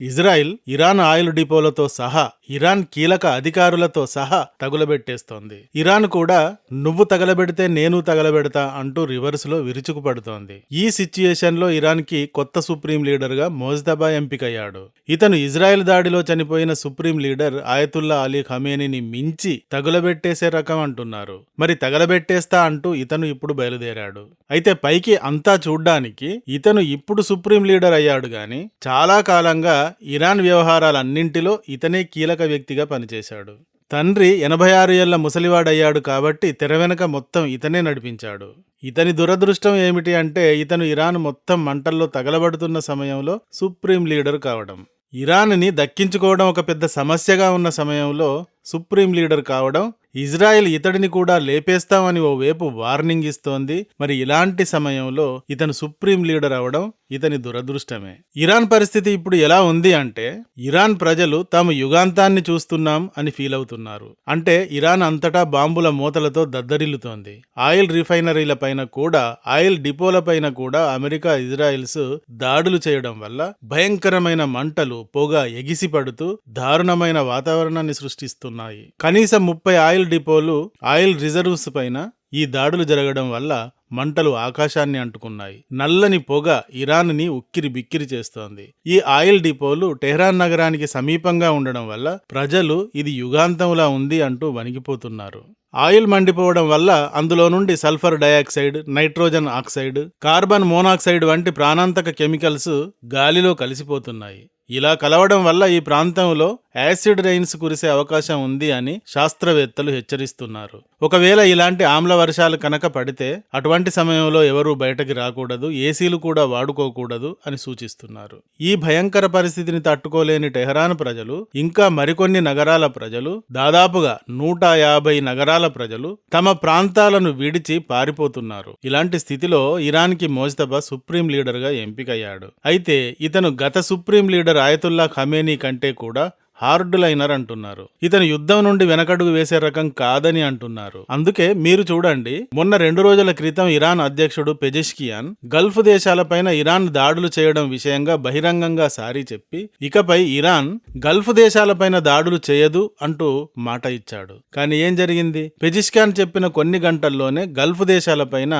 Israel Iran oil డిపోలతో సహా Iran కీలక అధికారులతో సహా తగులబెట్టేస్తోంది. ఇరాన్ కూడా నువ్వు తగలబెడితే నేను తగలబెడతా అంటూ రివర్స్ లో విరుచుకుపడుతోంది. ఈ సిచ్యుయేషన్ లో ఇరాన్ కి కొత్త సుప్రీం లీడర్ గా మోజ్తబా ఎంపికయ్యాడు. ఇతను ఇజ్రాయెల్ దాడిలో చనిపోయిన సుప్రీం లీడర్ ఆయతుల్లా అలీ ఖమేనీని మించి తగులబెట్టేసే రకం అంటున్నారు. మరి తగలబెట్టేస్తా అంటూ ఇతను ఇప్పుడు బయలుదేరాడు. అయితే పైకి అంతా చూడ్డానికి ఇతను ఇప్పుడు సుప్రీం లీడర్ అయ్యాడు గాని చాలా కాలంగా ఇరాన్ వ్యవహారాలన్నింటిలో ఇతనే కీలక వ్యక్తిగా పనిచేశాడు. తండ్రి 86 ఏళ్ల ముసలివాడయ్యాడు కాబట్టి తెర వెనక మొత్తం ఇతనే నడిపించాడు. ఇతని దురదృష్టం ఏమిటి అంటే ఇతను ఇరాన్ మొత్తం మంటల్లో తగలబడుతున్న సమయంలో సుప్రీం లీడర్ కావడం. ఇరాన్ని దక్కించుకోవడం ఒక పెద్ద సమస్యగా ఉన్న సమయంలో సుప్రీం లీడర్ కావడం, ఇజ్రాయెల్ ఇతడిని కూడా లేపేస్తామని ఓవైపు వార్నింగ్ ఇస్తోంది. మరి ఇలాంటి సమయంలో ఇతను సుప్రీం లీడర్ అవడం ఇతని దురదృష్టమే. ఇరాన్ పరిస్థితి ఇప్పుడు ఎలా ఉంది అంటే ఇరాన్ ప్రజలు తాము యుగాంతాన్ని చూస్తున్నాం అని ఫీల్ అవుతున్నారు. అంటే ఇరాన్ అంతటా బాంబుల మూతలతో దద్దరిల్లుతోంది. ఆయిల్ రిఫైనరీల పైన కూడా, ఆయిల్ డిపోల పైన కూడా అమెరికా, ఇజ్రాయిల్స్ దాడులు చేయడం వల్ల భయంకరమైన మంటలు, పొగ ఎగిసిపడుతూ దారుణమైన వాతావరణాన్ని సృష్టిస్తున్నాయి. కనీసం 30 ఆయిల్ డిపోలు, ఆయిల్ రిజర్వ్స్ పైన ఈ దాడులు జరగడం వల్ల మంటలు ఆకాశాన్ని అంటుకున్నాయి. నల్లని పొగ ఇరాన్ ని ఉక్కిరి బిక్కిరి చేస్తోంది. ఈ ఆయిల్ డిపోలు టెహ్రాన్ నగరానికి సమీపంగా ఉండడం వల్ల ప్రజలు ఇది యుగాంతంలా ఉంది అంటూ వణికిపోతున్నారు. ఆయిల్ మండిపోవడం వల్ల అందులో నుండి sulphur dioxide, nitrogen oxide, carbon monoxide వంటి ప్రాణాంతక కెమికల్స్ గాలిలో కలిసిపోతున్నాయి. ఇలా కలవడం వల్ల ఈ ప్రాంతంలో యాసిడ్ రైన్స్ కురిసే అవకాశం ఉంది అని శాస్త్రవేత్తలు హెచ్చరిస్తున్నారు. ఒకవేళ ఇలాంటి ఆమ్ల వర్షాలు కనుక పడితే అటువంటి సమయంలో ఎవరూ బయటకి రాకూడదు, ఏసీలు కూడా వాడుకోకూడదు అని సూచిస్తున్నారు. ఈ భయంకర పరిస్థితిని తట్టుకోలేని టెహరాన్ ప్రజలు, ఇంకా మరికొన్ని నగరాల ప్రజలు, దాదాపుగా 150 నగరాల ప్రజలు తమ ప్రాంతాలను విడిచి పారిపోతున్నారు. ఇలాంటి స్థితిలో ఇరాన్కి మోజ్తబా సుప్రీం లీడర్ గా ఎంపికయ్యాడు. అయితే ఇతను గత సుప్రీం లీడర్ ఆయతుల్లా ఖమేనీ కంటే కూడా హార్డ్ లైనర్ అంటున్నారు. ఇతను యుద్ధం నుండి వెనకడుగు వేసే రకం కాదని అంటున్నారు. అందుకే మీరు చూడండి, మొన్న 2 రోజుల క్రితం ఇరాన్ అధ్యక్షుడు పెజెష్కియాన్ గల్ఫ్ దేశాలపైన ఇరాన్ దాడులు చేయడం విషయంగా బహిరంగంగా సారీ చెప్పి ఇకపై ఇరాన్ గల్ఫ్ దేశాలపైన దాడులు చేయదు అంటూ మాట ఇచ్చాడు. కానీ ఏం జరిగింది? పెజెష్కియాన్ చెప్పిన కొన్ని గంటల్లోనే గల్ఫ్ దేశాలపైన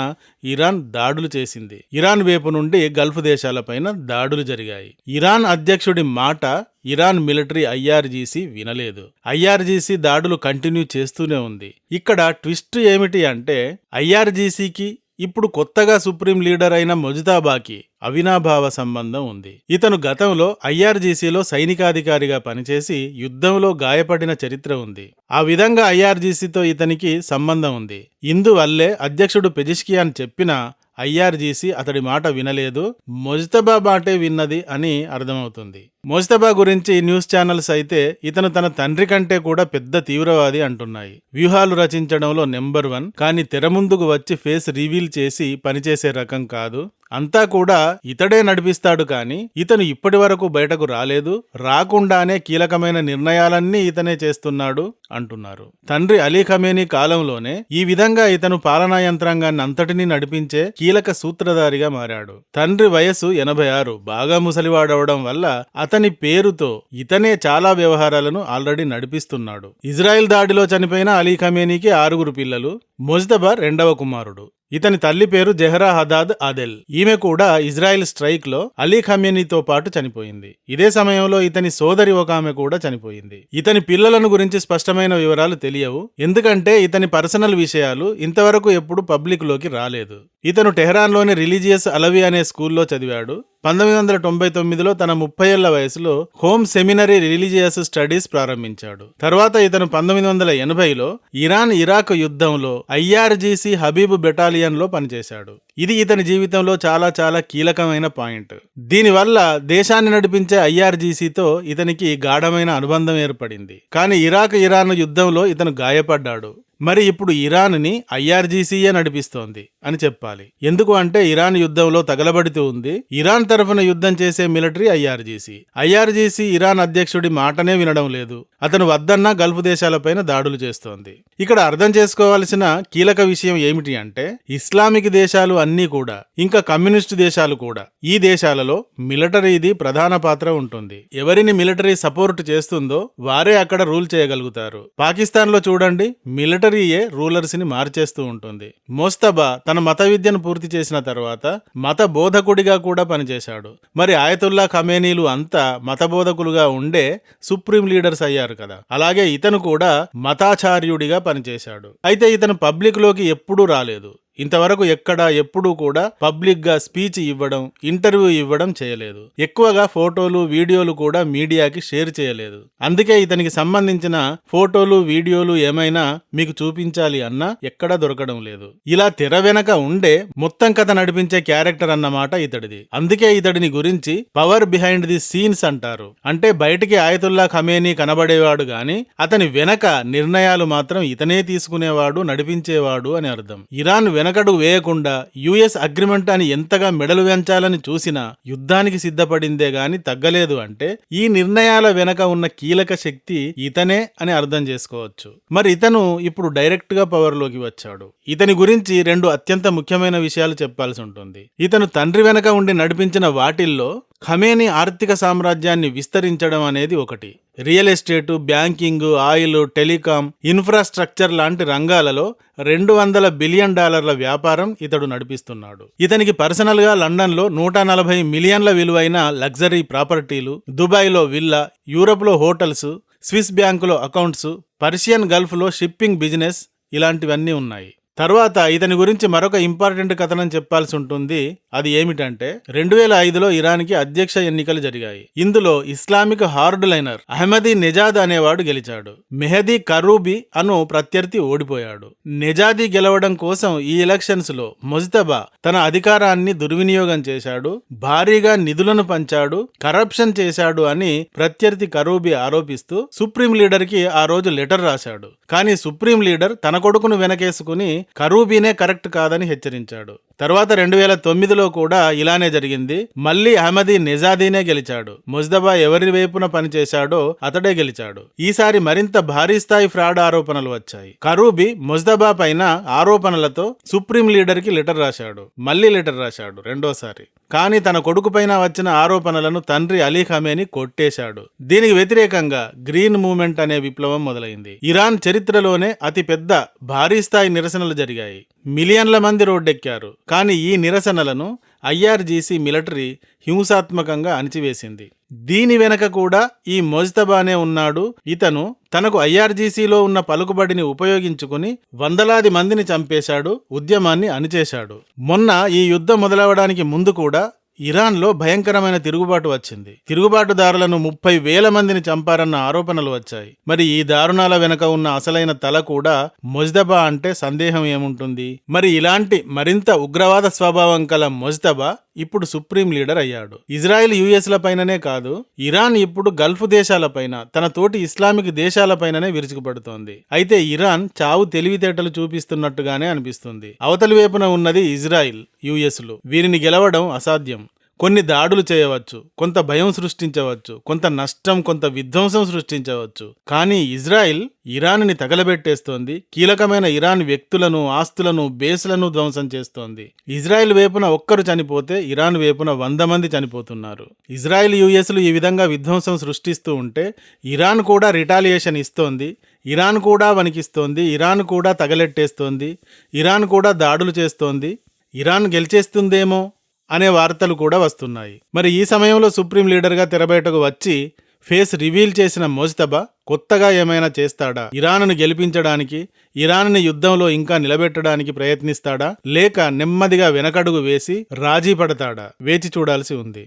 ఇరాన్ దాడులు చేసింది. ఇరాన్ వైపు నుండి గల్ఫ్ దేశాలపైన దాడులు జరిగాయి. ఇరాన్ అధ్యక్షుడి మాట ఇరాన్ మిలిటరీ ఐఆర్జీసీ వినలేదు. ఐఆర్జీసీ దాడులు కంటిన్యూ చేస్తూనే ఉంది. ఇక్కడ ట్విస్ట్ ఏమిటి అంటే ఐఆర్జీసీకి ఇప్పుడు కొత్తగా సుప్రీం లీడర్ అయిన మొజ్తబాకి అవినాభావ సంబంధం ఉంది. ఇతను గతంలో ఐఆర్జీసీలో సైనికాధికారిగా పనిచేసి యుద్ధంలో గాయపడిన చరిత్ర ఉంది. ఆ విధంగా ఐఆర్జీసీతో ఇతనికి సంబంధం ఉంది. ఇందువల్లే అధ్యక్షుడు పెజెష్కియాన్ చెప్పిన ఐఆర్జీసీ అతడి మాట వినలేదు, మొజ్తబా మాటే విన్నది అని అర్థమవుతుంది. మొజ్తబా గురించి న్యూస్ ఛానల్స్ అయితే ఇతను తన తండ్రి కంటే కూడా పెద్ద తీవ్రవాది అంటున్నాయి. వ్యూహాలు రచించడంలో నెంబర్ 1, కానీ తెర ముందుకు వచ్చి ఫేస్ రివీల్ చేసి పనిచేసే రకం కాదు. అంతా కూడా ఇతడే నడిపిస్తాడు, కానీ ఇతను ఇప్పటి వరకు బయటకు రాలేదు, రాకుండానే కీలకమైన నిర్ణయాలన్నీ ఇతనే చేస్తున్నాడు అంటున్నారు. తండ్రి అలీ ఖమేనీ కాలంలోనే ఈ విధంగా ఇతను పాలనా యంత్రాంగాన్ని అంతటినీ నడిపించే కీలక సూత్రధారిగా మారాడు. తండ్రి వయసు 86, బాగా ముసలివాడవడం వల్ల అతని పేరుతో ఇతనే చాలా వ్యవహారాలను ఆల్రెడీ నడిపిస్తున్నాడు. ఇజ్రాయెల్ దాడిలో చనిపోయిన అలీ ఖమేనీకి 6 పిల్లలు. మొజ్తబా 2వ కుమారుడు. ఇతని తల్లి పేరు జెహ్రా హదాద్ ఆదెల్. ఈమె కూడా ఇజ్రాయెల్ స్ట్రైక్ లో అలీ ఖమేనీతో పాటు చనిపోయింది. ఇదే సమయంలో ఇతని సోదరి ఒక ఆమె కూడా చనిపోయింది. ఇతని పిల్లలను గురించి స్పష్టమైన వివరాలు తెలియవు, ఎందుకంటే ఇతని పర్సనల్ విషయాలు ఇంతవరకు ఎప్పుడు పబ్లిక్ లోకి రాలేదు. ఇతను టెహ్రాన్లోని రిలీజియస్ అలవి అనే స్కూల్లో చదివాడు. 1999లో తన 30 ఏళ్ల వయసులో హోమ్ సెమినరీ రిలీజియస్ స్టడీస్ ప్రారంభించాడు. తర్వాత ఇతను 1980లో ఇరాన్ ఇరాక్ యుద్ధంలో ఐఆర్జీసీ హబీబ్ బెటాలియన్ లో పనిచేశాడు. ఇది ఇతని జీవితంలో చాలా చాలా కీలకమైన పాయింట్. దీనివల్ల దేశాన్ని నడిపించే ఐఆర్జీసీతో ఇతనికి గాఢమైన అనుబంధం ఏర్పడింది. కానీ ఇరాన్ యుద్ధంలో ఇతను గాయపడ్డాడు. మరి ఇప్పుడు ఇరాన్ని ఐఆర్జీసీయే నడిపిస్తోంది అని చెప్పాలి. ఎందుకు అంటే ఇరాన్ యుద్ధంలో తగలబడుతూ ఉంది. ఇరాన్ తరఫున యుద్ధం చేసే మిలిటరీ ఐఆర్జీసీ ఇరాన్ అధ్యక్షుడి మాటనే వినడం లేదు. అతను వద్దన్నా గల్ఫ్ దేశాలపైన దాడులు చేస్తోంది. ఇక్కడ అర్థం చేసుకోవాల్సిన కీలక విషయం ఏమిటి అంటే ఇస్లామిక్ దేశాలు అన్నీ కూడా, ఇంకా కమ్యూనిస్టు దేశాలు కూడా, ఈ దేశాలలో మిలిటరీది ప్రధాన పాత్ర ఉంటుంది. ఎవరిని మిలిటరీ సపోర్ట్ చేస్తుందో వారే అక్కడ రూల్ చేయగలుగుతారు. పాకిస్తాన్ లో చూడండి, మిలిటరీయే రూలర్స్ ని మార్చేస్తూ ఉంటుంది. మోస్తబా తన మత విద్యను పూర్తి చేసిన తర్వాత మత బోధకుడిగా కూడా పనిచేశాడు. మరి ఆయతుల్లా ఖమేనీలు అంతా మత బోధకులుగా ఉండే సుప్రీం లీడర్స్ అయ్యారు కదా. అలాగే ఇతను కూడా మతాచార్యుడిగా పనిచేశాడు. అయితే ఇతను పబ్లిక్ లోకి ఎప్పుడూ రాలేదు. ఇంతవరకు ఎప్పుడూ కూడా పబ్లిక్ గా స్పీచ్ ఇవ్వడం, ఇంటర్వ్యూ ఇవ్వడం చేయలేదు. ఎక్కువగా ఫోటోలు, వీడియోలు కూడా మీడియాకి షేర్ చేయలేదు. అందుకే ఇతనికి సంబంధించిన ఫోటోలు, వీడియోలు ఏమైనా మీకు చూపించాలి అన్నా ఎక్కడా దొరకడం లేదు. ఇలా తెర వెనక ఉండే మొత్తం కథ నడిపించే క్యారెక్టర్ అన్నమాట ఇతడిది. అందుకే ఇతడిని గురించి పవర్ బిహైండ్ ది సీన్స్ అంటారు. అంటే బయటికి ఆయతుల్లా ఖమేనీ కనబడేవాడు గాని అతని వెనక నిర్ణయాలు మాత్రం ఇతనే తీసుకునేవాడు, నడిపించేవాడు అని అర్థం. ఇరాన్ వెనకడు వేయకుండా యుఎస్ అగ్రిమెంట్ అని ఎంతగా మెడలు వెంచాలని చూసినా యుద్ధానికి సిద్ధపడిందే గాని తగ్గలేదు. అంటే ఈ నిర్ణయాల వెనక ఉన్న కీలక శక్తి ఇతనే అని అర్థం చేసుకోవచ్చు. మరి ఇతను ఇప్పుడు డైరెక్ట్ గా పవర్ లోకి వచ్చాడు. ఇతని గురించి 2 అత్యంత ముఖ్యమైన విషయాలు చెప్పాల్సి ఉంటుంది. ఇతను తండ్రి వెనక ఉండి నడిపించిన వాటిల్లో ఖమేనీ ఆర్థిక సామ్రాజ్యాన్ని విస్తరించడం అనేది ఒకటి. Real estate, banking, oil, telecom, infrastructure లాంటి రంగాలలో $200 బిలియన్ వ్యాపారం ఇతడు నడిపిస్తున్నాడు. ఇతనికి పర్సనల్ గా లండన్ లో 140 మిలియన్ల విలువైన లగ్జరీ ప్రాపర్టీలు, దుబాయ్లో విల్లా, యూరోప్ లో హోటల్స్, స్విస్ బ్యాంకులో అకౌంట్స్, పర్షియన్ గల్ఫ్ లో షిప్పింగ్ బిజినెస్ ఇలాంటివన్నీ ఉన్నాయి. తర్వాత ఇతని గురించి మరొక ఇంపార్టెంట్ కథనం చెప్పాల్సి ఉంటుంది. అది ఏమిటంటే 2005లో ఇరాన్కి అధ్యక్ష ఎన్నికలు జరిగాయి. ఇందులో ఇస్లామిక్ హార్డ్ లైనర్ అహ్మదీ నెజాద్ అనేవాడు గెలిచాడు. మెహదీ కరూబీ అను ప్రత్యర్థి ఓడిపోయాడు. నెజాదీ గెలవడం కోసం ఈ ఎలక్షన్స్ లో ముజ్తబా తన అధికారాన్ని దుర్వినియోగం చేశాడు, భారీగా నిధులను పంచాడు, కరప్షన్ చేశాడు అని ప్రత్యర్థి కరూబీ ఆరోపిస్తూ సుప్రీం లీడర్ కి ఆ రోజు లెటర్ రాశాడు. కానీ సుప్రీం లీడర్ తన కొడుకును వెనకేసుకుని కరూబీనే కరెక్ట్ కాదని హెచ్చరించాడు. తర్వాత 2009లో కూడా ఇలానే జరిగింది. మళ్లీ అహ్మదీ నెజాదీనే గెలిచాడు. ముజ్తబా ఎవరి వైపున పనిచేశాడో అతడే గెలిచాడు. ఈసారి మరింత భారీ స్థాయి ఫ్రాడ్ ఆరోపణలు వచ్చాయి. కరూబీ ముజ్తబా పైన ఆరోపణలతో సుప్రీం లీడర్ కి లెటర్ రాశాడు. మళ్లీ లెటర్ రాశాడు రెండోసారి. కానీ తన కొడుకు పైన వచ్చిన ఆరోపణలను తండ్రి అలీ ఖమేనీ కొట్టేశాడు. దీనికి వ్యతిరేకంగా గ్రీన్ మూవ్మెంట్ అనే విప్లవం మొదలైంది. ఇరాన్ చరిత్రలోనే అతి పెద్ద భారీ స్థాయి నిరసనలు జరిగాయి. మిలియన్ల మంది రోడ్డెక్కారు. కానీ ఈ నిరసనలను ఐఆర్జీసీ మిలిటరీ హింసాత్మకంగా అణిచివేసింది. దీని వెనక కూడా ఈ ముజ్తబానే ఉన్నాడు. ఇతను తనకు ఐఆర్జీసీలో ఉన్న పలుకుబడిని ఉపయోగించుకుని వందలాది మందిని చంపేశాడు, ఉద్యమాన్ని అణిచేశాడు. మొన్న ఈ యుద్ధం మొదలవడానికి ముందు కూడా ఇరాన్లో భయంకరమైన తిరుగుబాటు వచ్చింది. తిరుగుబాటుదారులను 30,000 మందిని చంపారన్న ఆరోపణలు వచ్చాయి. మరి ఈ దారుణాల వెనక ఉన్న అసలైన తల కూడా ముజ్తబా అంటే సందేహం ఏముంటుంది? మరి ఇలాంటి మరింత ఉగ్రవాద స్వభావం కల ముజ్తబా ఇప్పుడు సుప్రీం లీడర్ అయ్యాడు. ఇజ్రాయెల్ యుఎస్ల పైననే కాదు, ఇరాన్ ఇప్పుడు గల్ఫ్ దేశాలపైన, తన తోటి ఇస్లామిక్ దేశాలపైననే విరుచుకుపడుతోంది. అయితే ఇరాన్ చావు తెలివితేటలు చూపిస్తున్నట్టుగానే అనిపిస్తుంది. అవతలి వైపున ఉన్నది ఇజ్రాయిల్, యుఎస్లు. వీరిని గెలవడం అసాధ్యం. కొన్ని దాడులు చేయవచ్చు, కొంత భయం సృష్టించవచ్చు, కొంత నష్టం, కొంత విధ్వంసం సృష్టించవచ్చు. కానీ ఇజ్రాయిల్ ఇరాన్ని తగలబెట్టేస్తోంది. కీలకమైన ఇరాన్ వ్యక్తులను, ఆస్తులను, బేస్లను ధ్వంసం చేస్తోంది. ఇజ్రాయిల్ వైపున ఒక్కరు చనిపోతే ఇరాన్ వైపున 100 మంది చనిపోతున్నారు. ఇజ్రాయిల్ యుఎస్లు ఈ విధంగా విధ్వంసం సృష్టిస్తూ ఉంటే ఇరాన్ కూడా రిటాలియేషన్ ఇస్తోంది. ఇరాన్ కూడా వణికిస్తోంది. ఇరాన్ కూడా తగలెట్టేస్తోంది. ఇరాన్ కూడా దాడులు చేస్తోంది. ఇరాన్ గెలిచేస్తుందేమో అనే వార్తలు కూడా వస్తున్నాయి. మరి ఈ సమయంలో సుప్రీం లీడర్గా తెరబయటకు వచ్చి ఫేస్ రివీల్ చేసిన ముజ్తబా కొత్తగా ఏమైనా చేస్తాడా? ఇరాన్ను గెలిపించడానికి, ఇరాన్ని యుద్ధంలో ఇంకా నిలబెట్టడానికి ప్రయత్నిస్తాడా? లేక నెమ్మదిగా వెనకడుగు వేసి రాజీ పడతాడా? వేచి చూడాల్సి ఉంది.